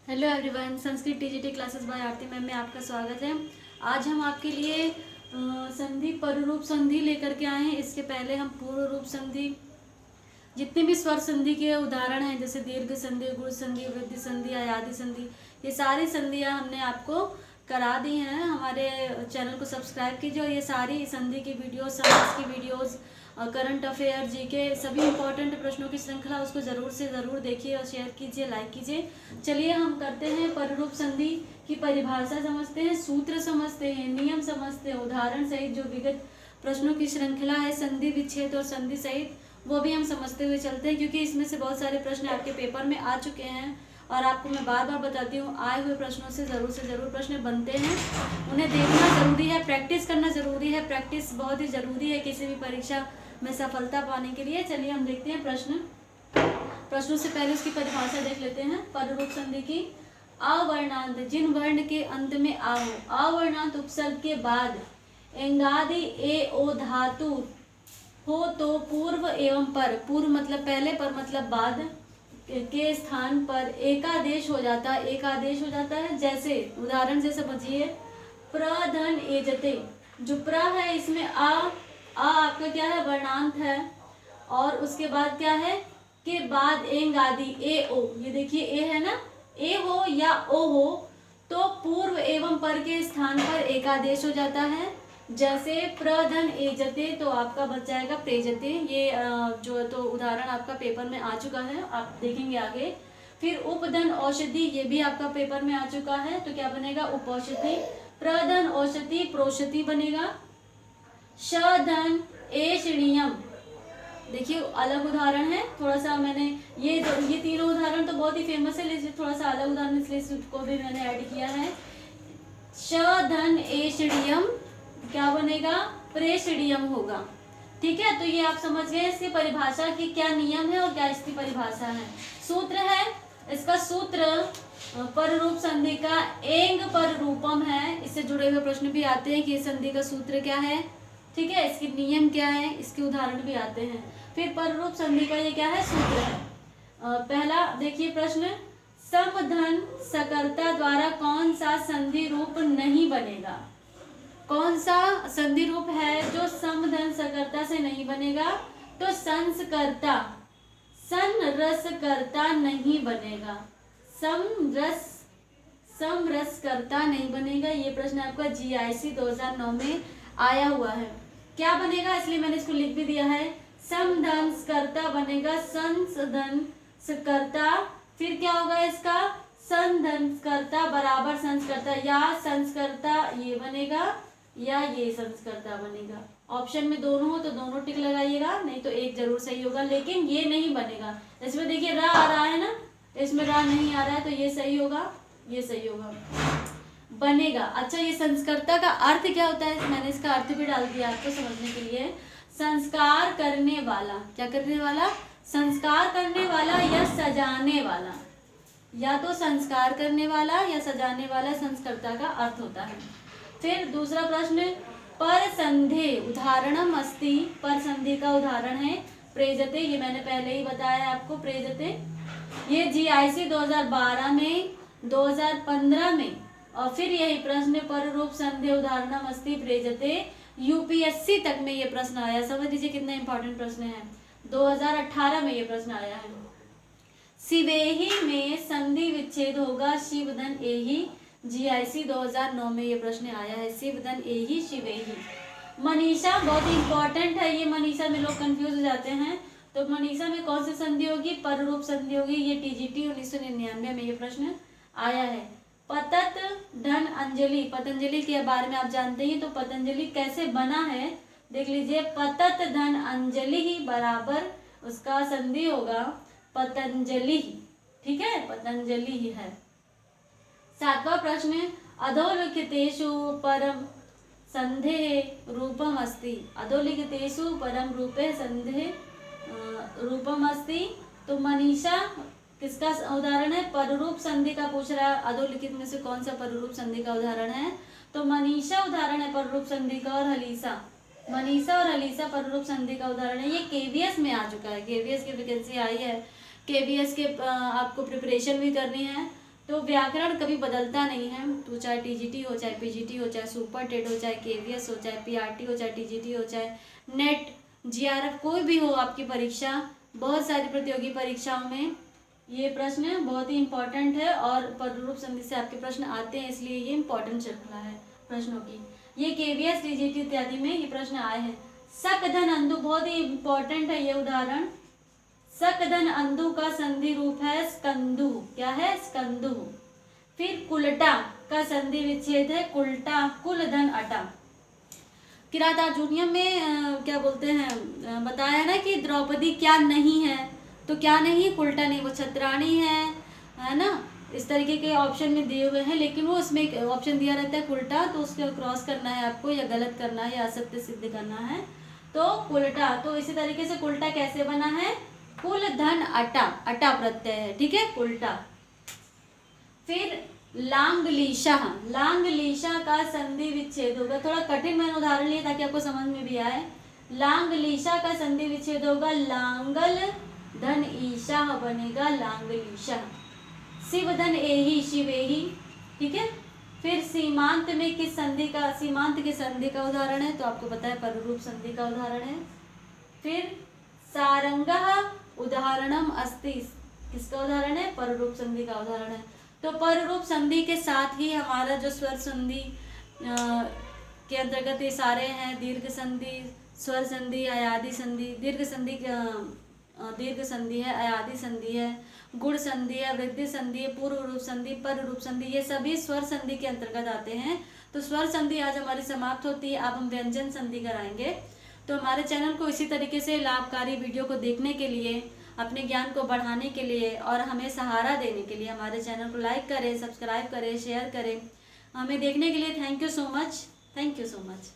Hello everyone, Sanskrit TGT classes bye आरती ma'am में आपका स्वागत है। आज हम आपके लिए संधि पररूप संधि लेकर के आए हैं। इसके पहले हम पूर्व रूप संधि, जितने भी स्वर संधि के उदाहरण हैं जैसे दीर्घ संधि, गुण संधि, वृद्धि संधि, अयादि संधि, ये सारी संधियां हमने आपको करा दी हैं। हमारे चैनल को सब्सक्राइब कीजिए और ये सारी संधि की वीडियोस, साइंस की वीडियोस, करंट अफेयर, जीके, सभी इंपॉर्टेंट प्रश्नों की श्रृंखला उसको ज़रूर से ज़रूर देखिए और शेयर कीजिए, लाइक कीजिए। चलिए हम करते हैं पररूप संधि की परिभाषा समझते हैं, सूत्र समझते हैं, नियम समझते हैं, उदाहरण सहित जो विगत प्रश्नों की श्रृंखला है संधि विच्छेद और संधि सहित, वो भी हम समझते हुए चलते हैं, क्योंकि इसमें से बहुत सारे प्रश्न आपके पेपर में आ चुके हैं और आपको मैं बार बार बताती हूँ, आए हुए प्रश्नों से ज़रूर प्रश्न बनते हैं। उन्हें देखना ज़रूरी है, प्रैक्टिस करना ज़रूरी है। प्रैक्टिस बहुत ही ज़रूरी है किसी भी परीक्षा में सफलता पाने के लिए। चलिए हम देखते हैं प्रश्नों से पहले उसकी परिभाषा देख लेते हैं। पररूप संधि की अवर्णांत, जिन वर्ण के अंत में आ हो, अवर्णांत उपसर्ग के बाद एंगादि ए ओ धातु हो तो पूर्व एवं पर, पूर्व मतलब पहले, पर मतलब बाद के स्थान पर एकादेश हो जाता है। एकादेश हो जाता है जैसे, उदाहरण से समझिए, प्रधन एजते, जो प्र है इसमें आ आपका क्या है, वर्णांत है, और उसके बाद क्या है, के बाद एंग आदि ए ओ, ये देखिए ए है ना, ए हो या ओ हो तो पूर्व एवं पर के स्थान पर एकादेश हो जाता है। जैसे प्रधन एजते तो आपका बच जाएगा प्रेजते। ये जो तो उदाहरण आपका पेपर में आ चुका है, आप देखेंगे आगे। फिर उपधन औषधि, ये भी आपका पेपर में आ चुका है, तो क्या बनेगा, उपौषधि। प्रधन औषधि प्रोषधि बनेगा। शधन एषणीयम, देखिए अलग उदाहरण है, थोड़ा सा मैंने ये तीनों उदाहरण तो बहुत ही फेमस है, लेकिन थोड़ा सा अलग उदाहरण इसलिए इसको भी मैंने ऐड किया है। शधन एषणीयम क्या बनेगा, प्रेषणीयम होगा। ठीक है, तो ये आप समझ गए इसकी परिभाषा की क्या नियम है और क्या इसकी परिभाषा है। सूत्र है इसका, सूत्र पररूप संधि का एंग पर रूपम है। इससे जुड़े हुए प्रश्न भी आते हैं कि इस संधि का सूत्र क्या है, ठीक है, इसके नियम क्या है, इसके उदाहरण भी आते हैं। फिर पररूप संधि का ये क्या है, सूत्र है। पहला देखिए प्रश्न, समधन सकर्ता द्वारा कौन सा संधि रूप नहीं बनेगा। कौन सा संधि रूप है जो समधन सकर्ता से नहीं बनेगा, तो संस्कर्ता, संरसकर्ता नहीं बनेगा, समरसकर्ता नहीं बनेगा। ये प्रश्न आपका जीआईसी 2009 में आया हुआ है। क्या बनेगा, इसलिए मैंने इसको लिख भी दिया है, समधनस्कर्ता बनेगा, संधनस्कर्ता। फिर क्या होगा इसका, संधनस्कर्ता बराबर संस्कर्ता, या संस्कर्ता ये बनेगा या ये संस्कर्ता बनेगा। ऑप्शन में दोनों हो तो दोनों टिक लगाइएगा, नहीं तो एक जरूर सही होगा, लेकिन ये नहीं बनेगा। इसमें देखिए रा आ रहा है ना, इसमें रा नहीं आ रहा है, तो ये सही होगा, ये सही होगा, बनेगा। अच्छा, ये संस्कर्ता का अर्थ क्या होता है, मैंने इसका अर्थ भी डाल दिया आपको समझने के लिए। संस्कार करने वाला, क्या करने वाला, संस्कार करने वाला या सजाने वाला, या तो संस्कार करने वाला या सजाने वाला संस्कर्ता का अर्थ होता है। फिर दूसरा प्रश्न, पर संधे उदाहरणम अस्ति, पर संधि का उदाहरण है प्रेजते, ये मैंने पहले ही बताया आपको, प्रेजते। ये जीआईसी 2012 में, 2015 में, और फिर यही प्रश्न पररूप संधि उदाहरणम अस्ति प्रेजते, यूपीएससी तक में ये प्रश्न आया। समझ लीजिए कितना इंपॉर्टेंट प्रश्न है, 2018 में ये प्रश्न आया है। शिवेही में संधि विच्छेद होगा, शिवधन एही, जीआईसी 2009 में ये प्रश्न आया है, शिवधन एही शिवेही। मनीषा बहुत इंपॉर्टेंट है, ये मनीषा में लोग कंफ्यूज हो जाते हैं, तो मनीषा में कौन सी संधि होगी, पररूप संधि होगी। ये टीजीटी 1999 में ये प्रश्न आया है। पतत धन अंजलि, पतंजलि के बारे में आप जानते हैं, तो पतंजलि कैसे बना है देख लीजिए, पतत धन अंजलि ही बराबर उसका संधि होगा पतंजलि, ठीक है, पतंजलि ही है। सातवां प्रश्न, अधोलिखितेषु परम संधे रूपम अस्ति, अधोलिखितेषु परम रूपे संधे रूपम अस्ति, तो मनीषा किसका उदाहरण है, पररूप संधि का पूछ रहा है। अधोलिखित में से कौन सा पररूप संधि का उदाहरण है, तो मनीषा उदाहरण है पररूप संधि का, और हलीसा, मनीषा और हलीसा पररूप संधि का उदाहरण है। ये केवीएस में आ चुका है, केवीएस की वैकेंसी आई है, केवीएस के आपको प्रिपरेशन भी करनी है, तो व्याकरण कभी बदलता नहीं है, तो चाहे टीजीटी हो, चाहे पीजीटी हो, चाहे सुपर टेट हो, चाहे केवीएस हो, चाहे पीआरटी हो, चाहे टीजीटी हो, चाहे नेट, जीआरएफ, कोई भी हो आपकी परीक्षा, बहुत सारी प्रतियोगी परीक्षाओं में ये प्रश्न बहुत ही इम्पोर्टेंट है और पदरूप संधि से आपके प्रश्न आते हैं, इसलिए ये इम्पोर्टेंट श्रृंखला है प्रश्नों की। ये केवीएस, टीजीटी इत्यादि में ये प्रश्न आए हैं। सक धन अंधु, बहुत ही इम्पोर्टेंट है ये उदाहरण। सक धन अंधु का संधि रूप है स्कंदु, क्या है? स्कंदु। फिर कुलटा का संधि विच्छेद है कुलटा, कुल धन अटा। किरात अर्जुनीयम में क्या बोलते हैं, बताया ना कि द्रौपदी क्या नहीं है, तो क्या नहीं, कुलटा नहीं, वो छत्राणी है ना, इस तरीके के ऑप्शन में दिए हुए हैं, लेकिन वो उसमें ऑप्शन दिया रहता है कुलटा, तो उसको क्रॉस करना है आपको, या गलत करना है, या असत्य सिद्ध करना है, तो कुलटा। तो इसी तरीके से कुलटा कैसे बना है? कुल धन अटा, अटा प्रत्यय है, ठीक है, कुलटा। फिर लांगलीशा, लांगलीशा का संधि विच्छेद होगा, थोड़ा कठिन मैंने उदाहरण लिया ताकि आपको समझ में भी आए। लांगलीशा का संधि विच्छेद होगा लांगल धन ईशा बनेगा लांगलीशा। शिव धन एही शिवेही, ठीक है। फिर सीमांत में किस संधि का, सीमांत के संधि का उदाहरण है, तो आपको पता है पररूप संधि का उदाहरण है। फिर सारंगः उदाहरणम अस्ति, किसका उदाहरण है? पररूप संधि का उदाहरण है। तो पररूप संधि के साथ ही हमारा जो स्वर संधि के अंतर्गत ये सारे हैं, दीर्घ संधि, स्वर संधि, अयादि संधि, दीर्घ संधि है, अयादि संधि है, गुण संधि है, वृद्धि संधि है, पूर्व रूप संधि, पर रूप संधि, ये सभी स्वर संधि के अंतर्गत आते हैं। तो स्वर संधि आज हमारी समाप्त होती है, अब हम व्यंजन संधि कराएंगे। तो हमारे चैनल को इसी तरीके से लाभकारी वीडियो को देखने के लिए, अपने ज्ञान को बढ़ाने के लिए और हमें सहारा देने के लिए हमारे चैनल को लाइक करें, सब्सक्राइब करें, शेयर करें। हमें देखने के लिए thank you so much, thank you so much.